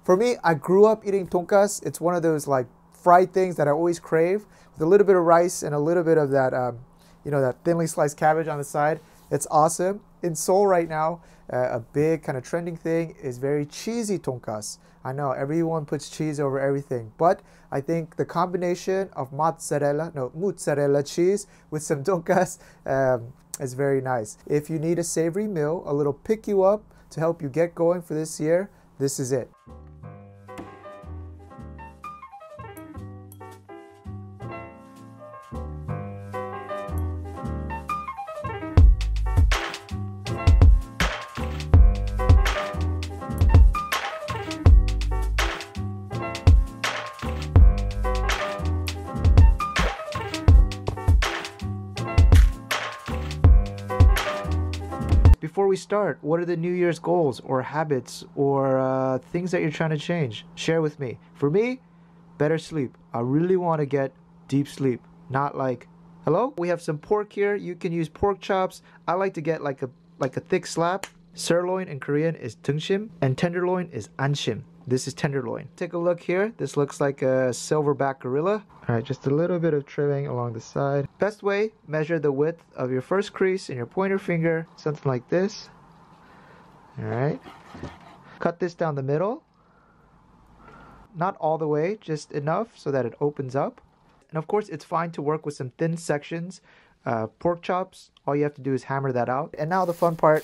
For me, I grew up eating tonkatsu. It's one of those like fried things that I always crave with a little bit of rice and a little bit of that, that thinly sliced cabbage on the side. It's awesome. In Seoul right now, a big kind of trending thing is very cheesy tonkatsu. I know everyone puts cheese over everything, but I think the combination of mozzarella cheese with some tonkatsu is very nice. If you need a savory meal, a little pick you up to help you get going for this year, this is it. Before we start, what are the New Year's goals or habits or things that you're trying to change? Share with me. For me, better sleep. I really want to get deep sleep. Not like, hello? We have some pork here. You can use pork chops. I like to get like a thick slab. Sirloin in Korean is 등심 and tenderloin is 안심. This is tenderloin. Take a look here. This looks like a silverback gorilla. All right, just a little bit of trimming along the side. Best way, measure the width of your first crease in your pointer finger, something like this. All right. Cut this down the middle. Not all the way, just enough so that it opens up. And of course, it's fine to work with some thin sections. Pork chops, all you have to do is hammer that out. And now the fun part,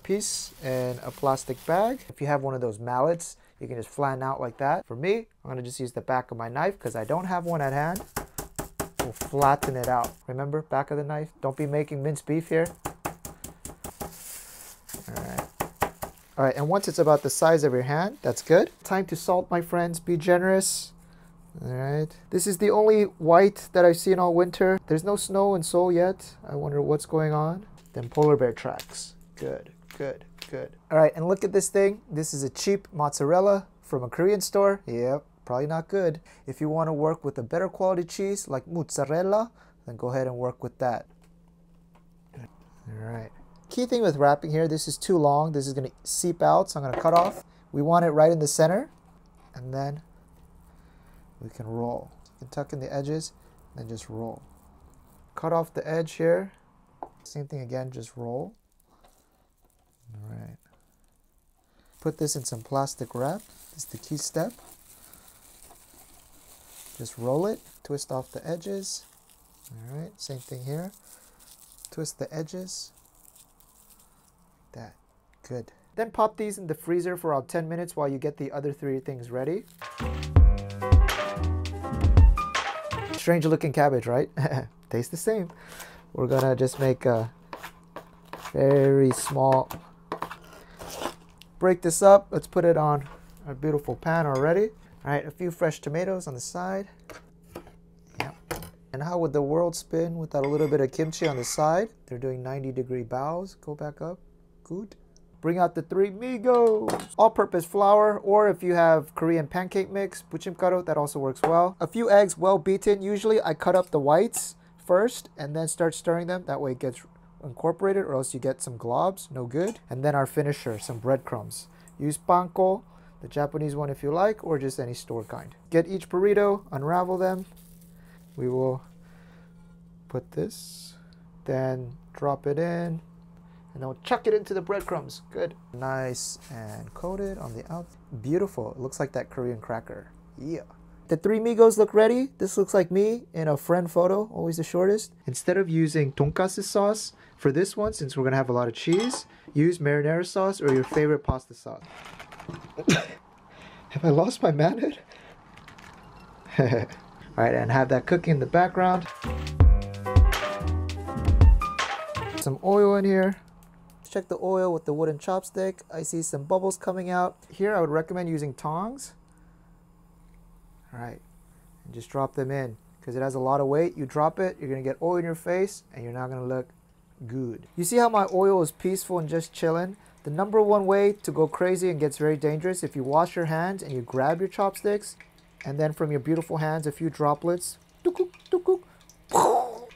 piece in a plastic bag. If you have one of those mallets, you can just flatten out like that. For me, I'm gonna just use the back of my knife because I don't have one at hand. We'll flatten it out. Remember, back of the knife. Don't be making minced beef here. All right, and once it's about the size of your hand, that's good. Time to salt, my friends. Be generous. All right. This is the only white that I've seen all winter. There's no snow in Seoul yet. I wonder what's going on. Then polar bear tracks. Good, good, good. All right, and look at this thing. This is a cheap mozzarella from a Korean store. Yep, probably not good. If you want to work with a better quality cheese like mozzarella, then go ahead and work with that. All right. Key thing with wrapping here, this is too long. This is going to seep out, so I'm going to cut off. We want it right in the center, and then we can roll. You can tuck in the edges and just roll. Cut off the edge here. Same thing again, just roll. All right. Put this in some plastic wrap. This is the key step. Just roll it, twist off the edges. All right, same thing here. Twist the edges. That. Good. Then pop these in the freezer for about 10 minutes while you get the other three things ready. Strange looking cabbage, right? Tastes the same. We're gonna just make a very small, break this up. Let's put it on our beautiful pan already. All right, a few fresh tomatoes on the side. Yep. And how would the world spin without a little bit of kimchi on the side? They're doing 90-degree bows. Go back up. Good. Bring out the three migos. All-purpose flour, or if you have Korean pancake mix, buchimgaru, that also works well. A few eggs, well beaten. Usually I cut up the whites first and then start stirring them. That way it gets incorporated, or else you get some globs. No good. And then our finisher, some breadcrumbs. Use panko, the Japanese one if you like, or just any store kind. Get each burrito, unravel them. We will put this, then drop it in. And then we'll chuck it into the breadcrumbs. Good. Nice and coated on the out. Beautiful. It looks like that Korean cracker. Yeah. The three migos look ready. This looks like me in a friend photo, always the shortest. Instead of using tonkatsu sauce for this one, since we're going to have a lot of cheese, use marinara sauce or your favorite pasta sauce. Have I lost my manhood? All right, and have that cooking in the background. Some oil in here. Check the oil with the wooden chopstick. I see some bubbles coming out. Here I would recommend using tongs. All right, and just drop them in because it has a lot of weight. You drop it, you're gonna get oil in your face and you're not gonna look good. You see how my oil is peaceful and just chilling? The number one way to go crazy and gets very dangerous, if you wash your hands and you grab your chopsticks and then from your beautiful hands a few droplets.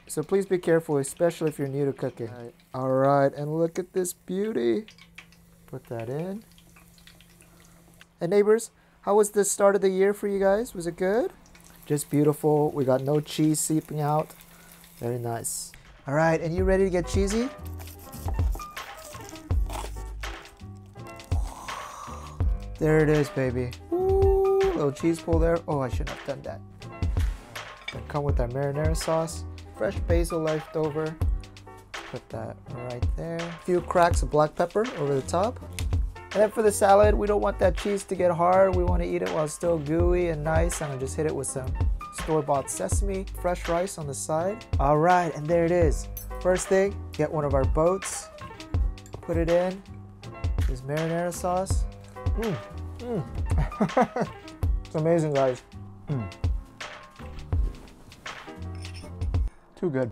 So please be careful, especially if you're new to cooking. All right, and look at this beauty. Put that in. And neighbors, How was the start of the year for you guys? Was it good? Just beautiful. We got no cheese seeping out. Very nice. All right, and you ready to get cheesy? There it is, baby. Ooh, little cheese pull there. Oh, I shouldn't have done that. Gonna come with our marinara sauce. Fresh basil left over. Put that right there. A few cracks of black pepper over the top. And then for the salad, we don't want that cheese to get hard. We want to eat it while it's still gooey and nice. I'm gonna just hit it with some store-bought sesame, fresh rice on the side. All right, and there it is. First thing, get one of our boats, put it in, this marinara sauce. It's amazing, guys. Too good.